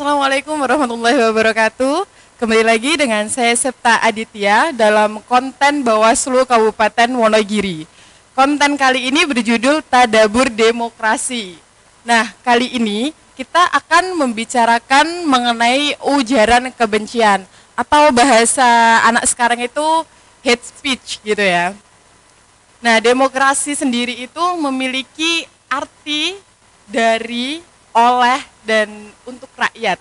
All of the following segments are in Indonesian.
Assalamualaikum warahmatullahi wabarakatuh. Kembali lagi dengan saya Septa Aditya dalam konten Bawaslu Kabupaten Wonogiri. Konten kali ini berjudul Tadabur Demokrasi. Nah, kali ini kita akan membicarakan mengenai ujaran kebencian atau bahasa anak sekarang itu hate speech gitu ya. Nah, demokrasi sendiri itu memiliki arti dari, oleh, dan untuk rakyat.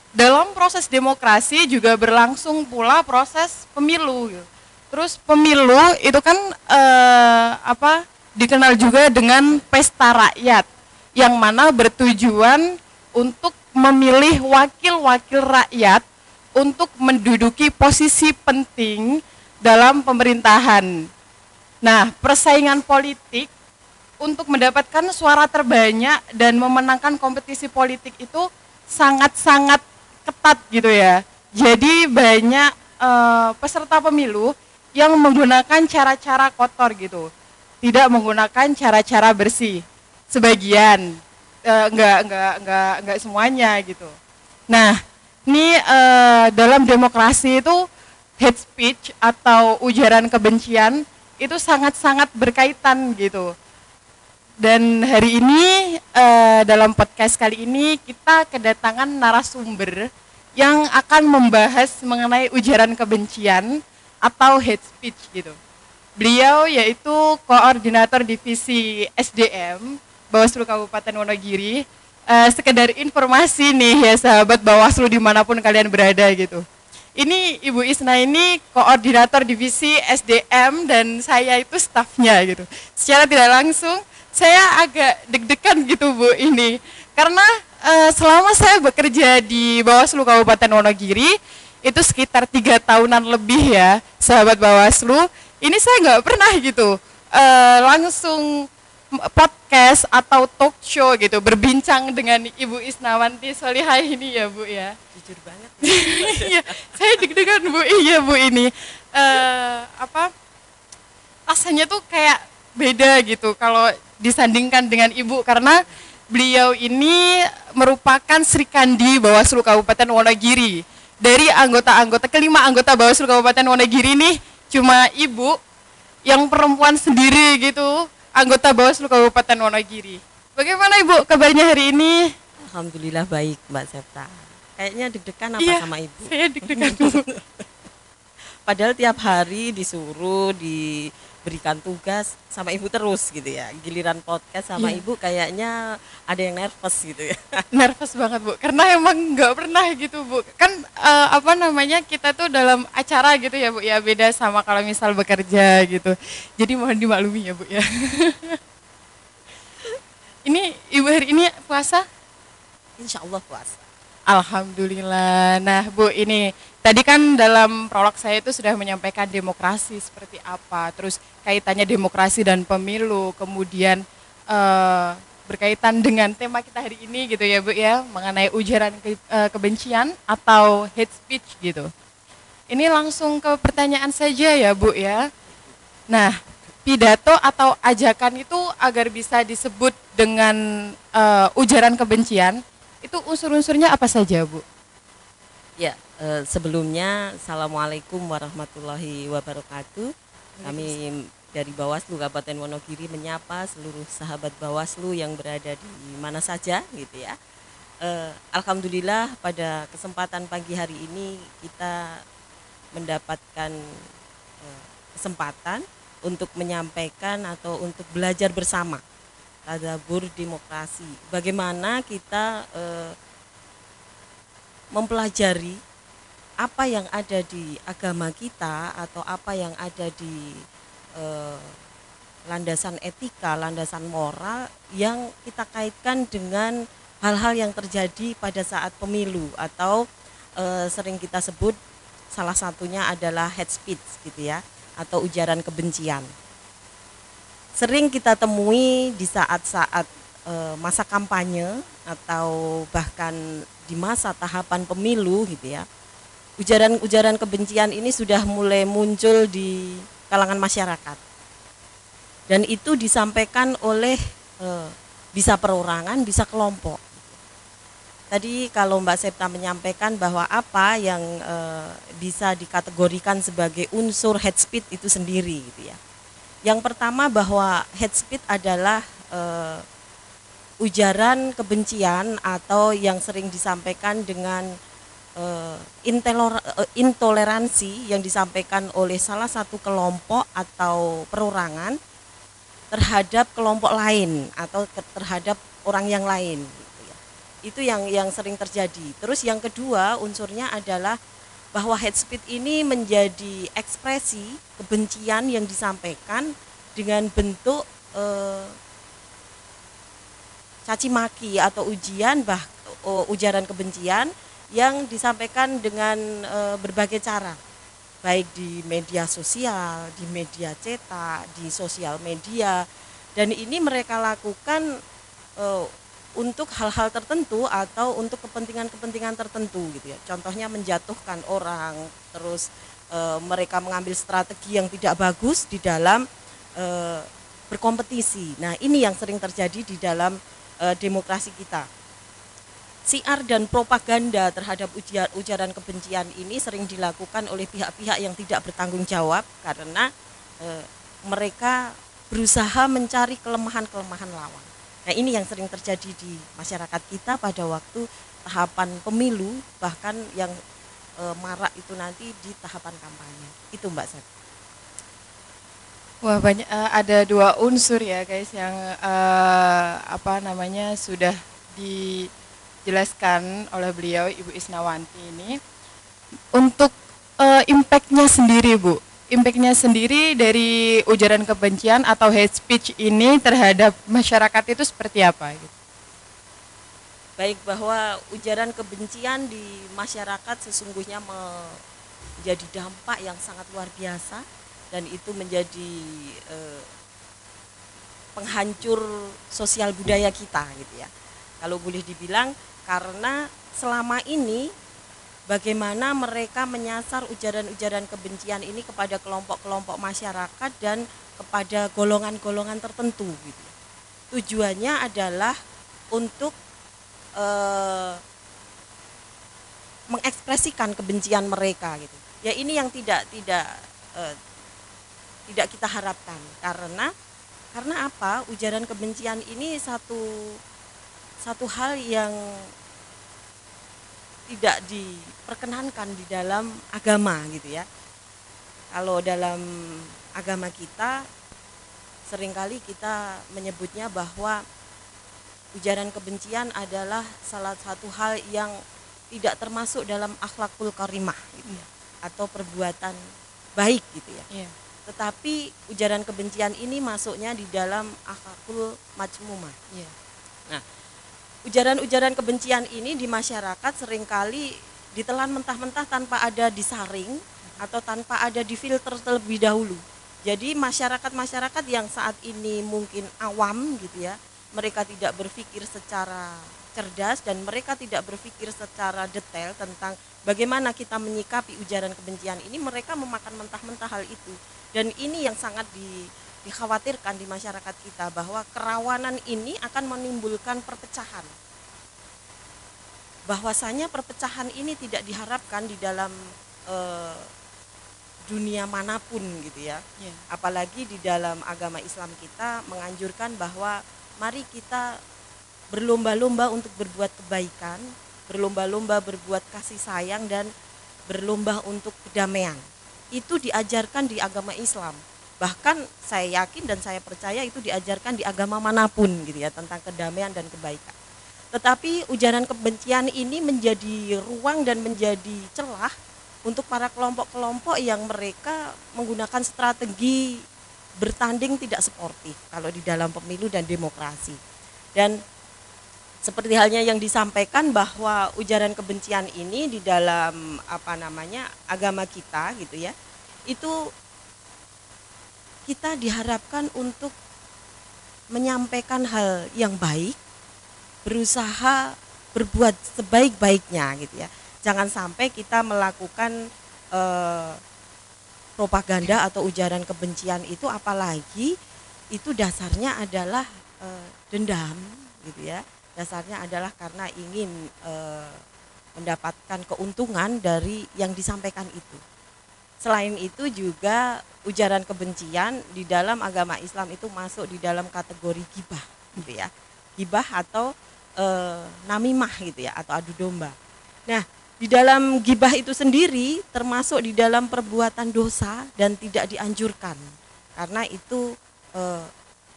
Dalam proses demokrasi juga berlangsung pula proses pemilu. Terus pemilu itu kan dikenal juga dengan pesta rakyat, yang mana bertujuan untuk memilih wakil-wakil rakyat untuk menduduki posisi penting dalam pemerintahan. Nah, persaingan politik untuk mendapatkan suara terbanyak dan memenangkan kompetisi politik itu sangat-sangat ketat gitu ya. Jadi banyak peserta pemilu yang menggunakan cara-cara kotor gitu, tidak menggunakan cara-cara bersih. Sebagian, enggak semuanya gitu. Nah, ini dalam demokrasi itu hate speech atau ujaran kebencian itu sangat-sangat berkaitan gitu. Dan hari ini dalam podcast kali ini kita kedatangan narasumber yang akan membahas mengenai ujaran kebencian atau hate speech gitu. Beliau yaitu Koordinator Divisi SDM Bawaslu Kabupaten Wonogiri. Sekedar informasi nih ya sahabat Bawaslu dimanapun kalian berada gitu. Ini Ibu Isna ini Koordinator Divisi SDM dan saya itu stafnya gitu. Secara tidak langsung saya agak deg-degan gitu Bu ini, karena selama saya bekerja di Bawaslu Kabupaten Wonogiri itu sekitar 3 tahunan lebih ya sahabat Bawaslu, ini saya nggak pernah gitu langsung podcast atau talk show gitu berbincang dengan Ibu Isnawanti Solihah ini ya Bu ya. Jujur banget. Iya, saya deg-degan Bu, iya Bu ini rasanya tuh kayak beda gitu kalau disandingkan dengan Ibu, karena beliau ini merupakan Srikandi Bawaslu Kabupaten Wonogiri. Dari kelima anggota Bawaslu Kabupaten Wonogiri nih cuma Ibu yang perempuan sendiri gitu, anggota Bawaslu Kabupaten Wonogiri. Bagaimana Ibu kabarnya hari ini? Alhamdulillah baik Mbak Septa. Kayaknya deg-degan apa Iya, sama Ibu? saya deg-degan Bu. Padahal tiap hari disuruh diberikan tugas sama Ibu terus gitu ya. Giliran podcast sama Iya. Ibu kayaknya ada yang nervous gitu ya. Nervous banget Bu, karena emang nggak pernah gitu Bu. Kan kita tuh dalam acara gitu ya Bu ya, beda sama kalau misal bekerja gitu. Jadi mohon dimaklumi ya Bu ya. Ini Ibu hari ini puasa? Insya Allah puasa. Alhamdulillah. Nah Bu, ini tadi kan dalam prolog saya itu sudah menyampaikan demokrasi seperti apa, terus kaitannya demokrasi dan pemilu, kemudian berkaitan dengan tema kita hari ini gitu ya Bu ya, mengenai ujaran kebencian atau hate speech gitu. Ini langsung ke pertanyaan saja ya Bu ya. Nah, pidato atau ajakan itu agar bisa disebut dengan ujaran kebencian, itu unsur-unsurnya apa saja Bu? Ya, sebelumnya Assalamualaikum warahmatullahi wabarakatuh. Kami dari Bawaslu Kabupaten Wonogiri menyapa seluruh sahabat Bawaslu yang berada di mana saja gitu ya. Alhamdulillah pada kesempatan pagi hari ini kita mendapatkan kesempatan untuk menyampaikan atau untuk belajar bersama tadabur demokrasi. Bagaimana kita mempelajari apa yang ada di agama kita atau apa yang ada di landasan etika, landasan moral yang kita kaitkan dengan hal-hal yang terjadi pada saat pemilu atau sering kita sebut salah satunya adalah hate speech gitu ya, atau ujaran kebencian. Sering kita temui di saat-saat masa kampanye atau bahkan di masa tahapan pemilu gitu ya. Ujaran-ujaran kebencian ini sudah mulai muncul di kalangan masyarakat. Dan itu disampaikan oleh bisa perorangan, bisa kelompok. Tadi kalau Mbak Septa menyampaikan bahwa apa yang bisa dikategorikan sebagai unsur hate speech itu sendiri gitu ya. Yang pertama bahwa hate speech adalah ujaran kebencian atau yang sering disampaikan dengan intoleransi yang disampaikan oleh salah satu kelompok atau perorangan terhadap kelompok lain atau terhadap orang yang lain. Itu yang sering terjadi. Terus yang kedua unsurnya adalah bahwa hate speech ini menjadi ekspresi kebencian yang disampaikan dengan bentuk caci maki atau ujaran kebencian yang disampaikan dengan berbagai cara, baik di media sosial, di media cetak, di sosial media, dan ini mereka lakukan untuk hal-hal tertentu atau untuk kepentingan-kepentingan tertentu gitu ya. Contohnya menjatuhkan orang, terus mereka mengambil strategi yang tidak bagus di dalam berkompetisi. Nah, ini yang sering terjadi di dalam demokrasi kita. Siar dan propaganda terhadap ujaran kebencian ini sering dilakukan oleh pihak-pihak yang tidak bertanggung jawab karena mereka berusaha mencari kelemahan-kelemahan lawan. Nah, ini yang sering terjadi di masyarakat kita pada waktu tahapan pemilu, bahkan yang marak itu nanti di tahapan kampanye. Itu Mbak Sat. Wah, banyak, ada 2 unsur ya guys yang sudah dijelaskan oleh beliau Ibu Isnawanti ini. Untuk impact-nya sendiri Bu, impact-nya sendiri dari ujaran kebencian atau hate speech ini terhadap masyarakat itu seperti apa gitu? Baik, bahwa ujaran kebencian di masyarakat sesungguhnya menjadi dampak yang sangat luar biasa dan itu menjadi penghancur sosial budaya kita gitu ya. Kalau boleh dibilang, karena selama ini bagaimana mereka menyasar ujaran-ujaran kebencian ini kepada kelompok-kelompok masyarakat dan kepada golongan-golongan tertentu gitu. Tujuannya adalah untuk mengekspresikan kebencian mereka gitu. Ya, ini yang tidak kita harapkan karena apa? Ujaran kebencian ini satu hal yang tidak diperkenankan di dalam agama gitu ya. Kalau dalam agama kita seringkali kita menyebutnya bahwa ujaran kebencian adalah salah satu hal yang tidak termasuk dalam akhlakul karimah gitu ya, atau perbuatan baik gitu ya. Yeah. Tetapi ujaran kebencian ini masuknya di dalam akhlakul majmumah. Yeah. Nah, ujaran-ujaran kebencian ini di masyarakat seringkali ditelan mentah-mentah tanpa ada disaring atau tanpa ada difilter terlebih dahulu. Jadi masyarakat-masyarakat yang saat ini mungkin awam gitu ya, mereka tidak berpikir secara cerdas dan mereka tidak berpikir secara detail tentang bagaimana kita menyikapi ujaran kebencian ini, mereka memakan mentah-mentah hal itu. Dan ini yang sangat dikhawatirkan di masyarakat kita, bahwa kerawanan ini akan menimbulkan perpecahan. Bahwasanya perpecahan ini tidak diharapkan di dalam dunia manapun gitu ya. Yeah. Apalagi di dalam agama Islam kita menganjurkan bahwa mari kita berlomba-lomba untuk berbuat kebaikan, berlomba-lomba berbuat kasih sayang dan berlomba untuk kedamaian. Itu diajarkan di agama Islam. Bahkan saya yakin dan saya percaya itu diajarkan di agama manapun gitu ya, tentang kedamaian dan kebaikan. Tetapi ujaran kebencian ini menjadi ruang dan menjadi celah untuk para kelompok-kelompok yang mereka menggunakan strategi bertanding tidak sportif kalau di dalam pemilu dan demokrasi. Dan seperti halnya yang disampaikan bahwa ujaran kebencian ini di dalam agama kita gitu ya, itu kita diharapkan untuk menyampaikan hal yang baik, berusaha berbuat sebaik-baiknya gitu ya. Jangan sampai kita melakukan propaganda atau ujaran kebencian itu, apalagi itu dasarnya adalah dendam gitu ya, Dasarnya adalah karena ingin mendapatkan keuntungan dari yang disampaikan itu. Selain itu juga ujaran kebencian di dalam agama Islam itu masuk di dalam kategori gibah gitu ya. Gibah atau namimah gitu ya, atau adu domba. Nah, di dalam gibah itu sendiri termasuk di dalam perbuatan dosa dan tidak dianjurkan. Karena itu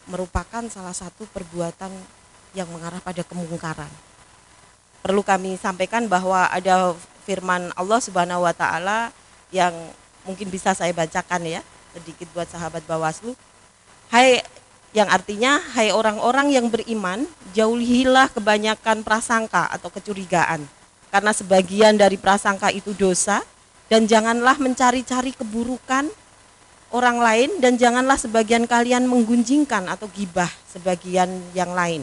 merupakan salah satu perbuatan yang mengarah pada kemungkaran. Perlu kami sampaikan bahwa ada firman Allah Subhanahu wa taala yang mungkin bisa saya bacakan ya, sedikit buat sahabat Bawaslu. Hai, yang artinya, hai orang-orang yang beriman, jauhilah kebanyakan prasangka atau kecurigaan. Karena sebagian dari prasangka itu dosa, dan janganlah mencari-cari keburukan orang lain, dan janganlah sebagian kalian menggunjingkan atau gibah sebagian yang lain.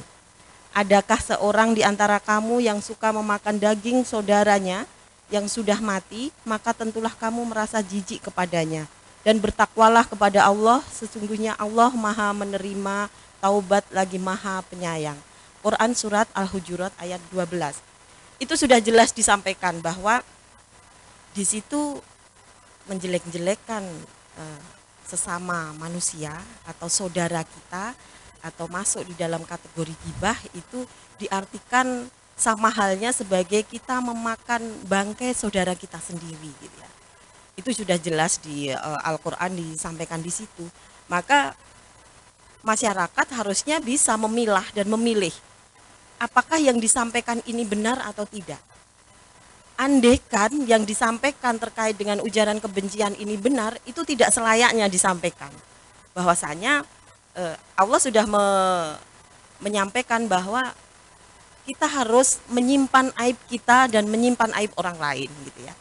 Adakah seorang di antara kamu yang suka memakan daging saudaranya yang sudah mati, maka tentulah kamu merasa jijik kepadanya. Dan bertakwalah kepada Allah, sesungguhnya Allah maha menerima taubat lagi maha penyayang. Quran surat Al-Hujurat ayat 12. Itu sudah jelas disampaikan bahwa di situ menjelek-jelekkan sesama manusia atau saudara kita atau masuk di dalam kategori gibah itu diartikan sama halnya sebagai kita memakan bangkai saudara kita sendiri gitu ya. Itu sudah jelas di Al-Qur'an disampaikan di situ. Maka masyarakat harusnya bisa memilah dan memilih apakah yang disampaikan ini benar atau tidak. Andaikan yang disampaikan terkait dengan ujaran kebencian ini benar, itu tidak selayaknya disampaikan. Bahwasanya Allah sudah menyampaikan bahwa kita harus menyimpan aib kita dan menyimpan aib orang lain gitu ya.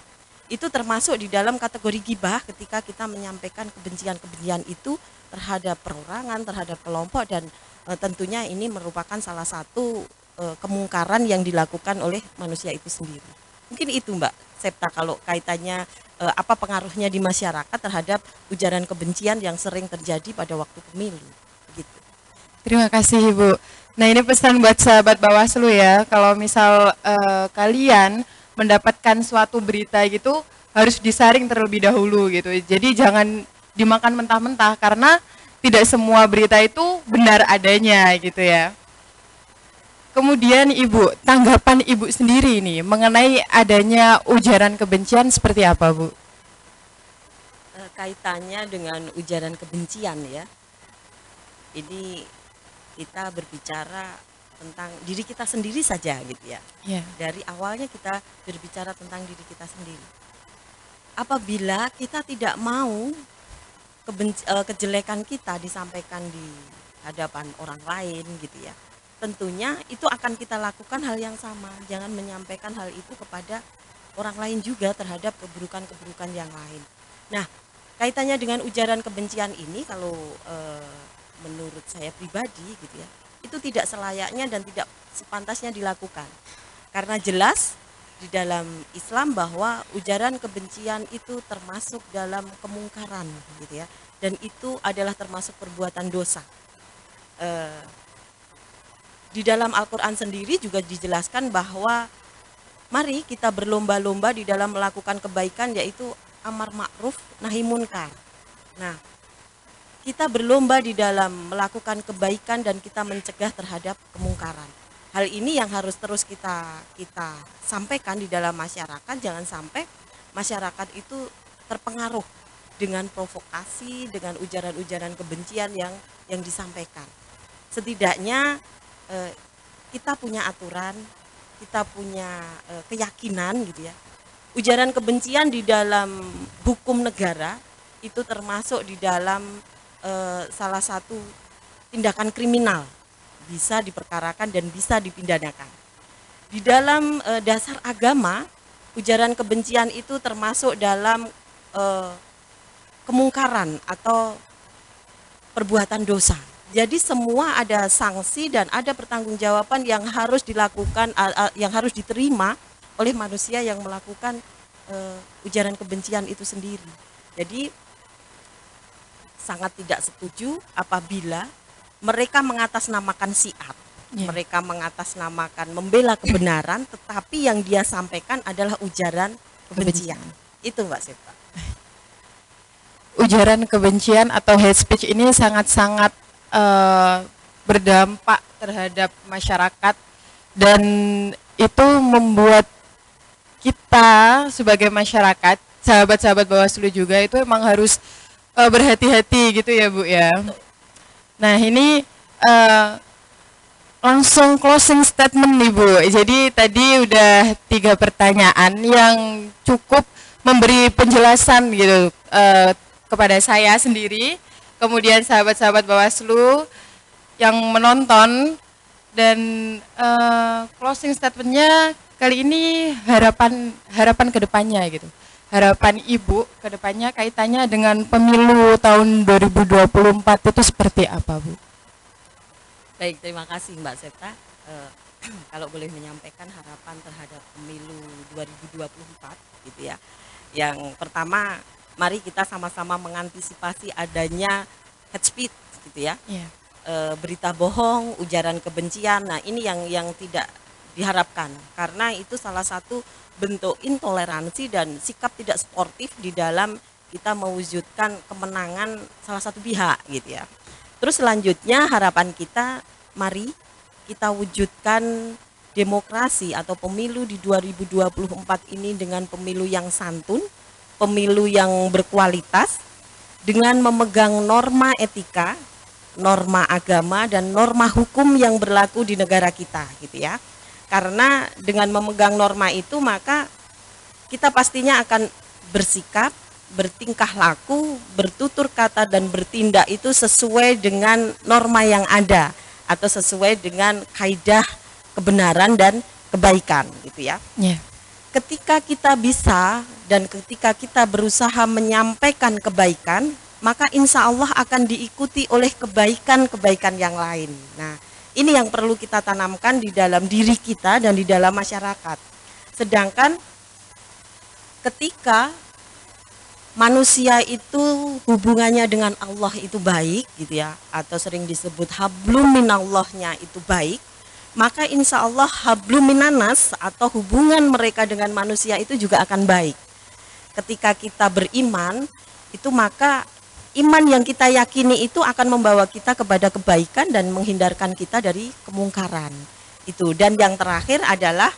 Itu termasuk di dalam kategori gibah ketika kita menyampaikan kebencian-kebencian itu terhadap perorangan, terhadap kelompok, dan tentunya ini merupakan salah satu kemungkaran yang dilakukan oleh manusia itu sendiri. Mungkin itu Mbak Septa kalau kaitannya apa pengaruhnya di masyarakat terhadap ujaran kebencian yang sering terjadi pada waktu pemilu gitu. Terima kasih Ibu. Nah, ini pesan buat sahabat Bawaslu ya, kalau misal kalian mendapatkan suatu berita gitu harus disaring terlebih dahulu gitu. Jadi jangan dimakan mentah-mentah karena tidak semua berita itu benar adanya gitu ya. Kemudian Ibu, tanggapan Ibu sendiri nih mengenai adanya ujaran kebencian seperti apa Bu? Kaitannya dengan ujaran kebencian ya. Ini kita berbicara tentang diri kita sendiri saja gitu ya. Yeah. Dari awalnya kita berbicara tentang diri kita sendiri. Apabila kita tidak mau kejelekan kita disampaikan di hadapan orang lain gitu ya, tentunya itu akan kita lakukan hal yang sama. Jangan menyampaikan hal itu kepada orang lain juga terhadap keburukan-keburukan yang lain. Nah, kaitannya dengan ujaran kebencian ini kalau menurut saya pribadi gitu ya, itu tidak selayaknya dan tidak sepantasnya dilakukan. Karena jelas di dalam Islam bahwa ujaran kebencian itu termasuk dalam kemungkaran gitu ya, dan itu adalah termasuk perbuatan dosa. Di dalam Al-Qur'an sendiri juga dijelaskan bahwa mari kita berlomba-lomba di dalam melakukan kebaikan, yaitu amar ma'ruf nahi munkar. Nah, kita berlomba di dalam melakukan kebaikan dan kita mencegah terhadap kemungkaran. Hal ini yang harus terus kita sampaikan di dalam masyarakat. Jangan sampai masyarakat itu terpengaruh dengan provokasi, dengan ujaran-ujaran kebencian yang disampaikan. Setidaknya kita punya aturan, kita punya keyakinan gitu ya. Ujaran kebencian di dalam hukum negara itu termasuk di dalam salah satu tindakan kriminal, bisa diperkarakan dan bisa dipidanakan. Di dalam dasar agama, ujaran kebencian itu termasuk dalam kemungkaran atau perbuatan dosa. Jadi semua ada sanksi dan ada pertanggungjawaban yang harus dilakukan, yang harus diterima oleh manusia yang melakukan ujaran kebencian itu sendiri. Jadi sangat tidak setuju apabila mereka mengatasnamakan syiar Mereka mengatasnamakan membela kebenaran, tetapi yang dia sampaikan adalah ujaran kebencian. Itu Mbak Septa. Ujaran kebencian atau hate speech ini sangat-sangat berdampak terhadap masyarakat, dan itu membuat kita sebagai masyarakat, sahabat-sahabat Bawaslu juga itu emang harus berhati-hati gitu ya Bu ya. Nah ini langsung closing statement nih Bu. Jadi tadi udah 3 pertanyaan yang cukup memberi penjelasan gitu kepada saya sendiri, kemudian sahabat-sahabat Bawaslu yang menonton, dan closing statementnya kali ini harapan kedepannya gitu. Harapan Ibu kedepannya kaitannya dengan pemilu tahun 2024 itu seperti apa Bu? Baik, terima kasih Mbak Septa. Kalau boleh menyampaikan harapan terhadap pemilu 2024 gitu ya. Yang pertama, mari kita sama-sama mengantisipasi adanya hate speech gitu ya. Yeah. Berita bohong, ujaran kebencian. Nah, ini yang tidak diharapkan, karena itu salah satu bentuk intoleransi dan sikap tidak sportif di dalam kita mewujudkan kemenangan salah satu pihak gitu ya. Terus selanjutnya harapan kita, mari kita wujudkan demokrasi atau pemilu di 2024 ini dengan pemilu yang santun, pemilu yang berkualitas, dengan memegang norma etika, norma agama, dan norma hukum yang berlaku di negara kita gitu ya. Karena dengan memegang norma itu maka kita pastinya akan bersikap, bertingkah laku, bertutur kata, dan bertindak itu sesuai dengan norma yang ada atau sesuai dengan kaidah kebenaran dan kebaikan gitu ya. Yeah. Ketika kita bisa dan ketika kita berusaha menyampaikan kebaikan, maka insya Allah akan diikuti oleh kebaikan-kebaikan yang lain. Nah, ini yang perlu kita tanamkan di dalam diri kita dan di dalam masyarakat. Sedangkan ketika manusia itu hubungannya dengan Allah itu baik gitu ya, atau sering disebut hablum minallahnya itu baik, maka insya Allah hablum minanas atau hubungan mereka dengan manusia itu juga akan baik. Ketika kita beriman itu, maka iman yang kita yakini itu akan membawa kita kepada kebaikan dan menghindarkan kita dari kemungkaran itu. Dan yang terakhir adalah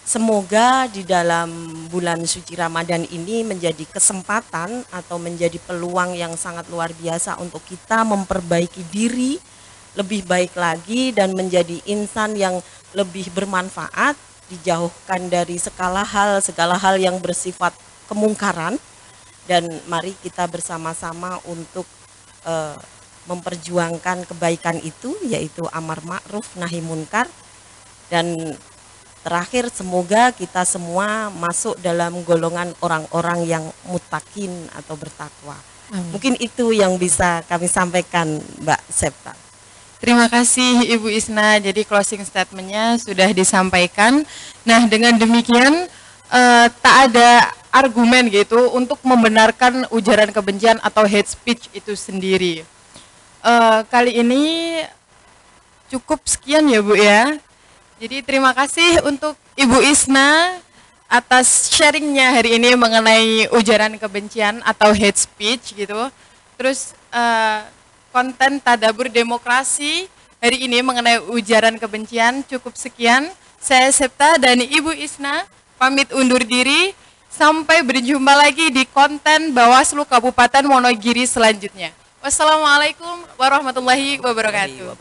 semoga di dalam bulan suci Ramadan ini menjadi kesempatan atau menjadi peluang yang sangat luar biasa untuk kita memperbaiki diri lebih baik lagi dan menjadi insan yang lebih bermanfaat, dijauhkan dari segala hal yang bersifat kemungkaran. Dan mari kita bersama-sama untuk memperjuangkan kebaikan itu, yaitu amar ma'ruf nahi munkar. Dan terakhir, semoga kita semua masuk dalam golongan orang-orang yang muttaqin atau bertakwa. Mungkin itu yang bisa kami sampaikan, Mbak Septa. Terima kasih Ibu Isna. Jadi closing statementnya sudah disampaikan. Nah, dengan demikian tak ada argumen gitu untuk membenarkan ujaran kebencian atau hate speech itu sendiri. Kali ini cukup sekian ya Bu ya. Jadi terima kasih untuk Ibu Isna atas sharingnya hari ini mengenai ujaran kebencian atau hate speech gitu. Terus konten Tadabur Demokrasi hari ini mengenai ujaran kebencian cukup sekian. Saya Septa dan Ibu Isna pamit undur diri. Sampai berjumpa lagi di konten Bawaslu Kabupaten Wonogiri selanjutnya. Wassalamualaikum warahmatullahi wabarakatuh.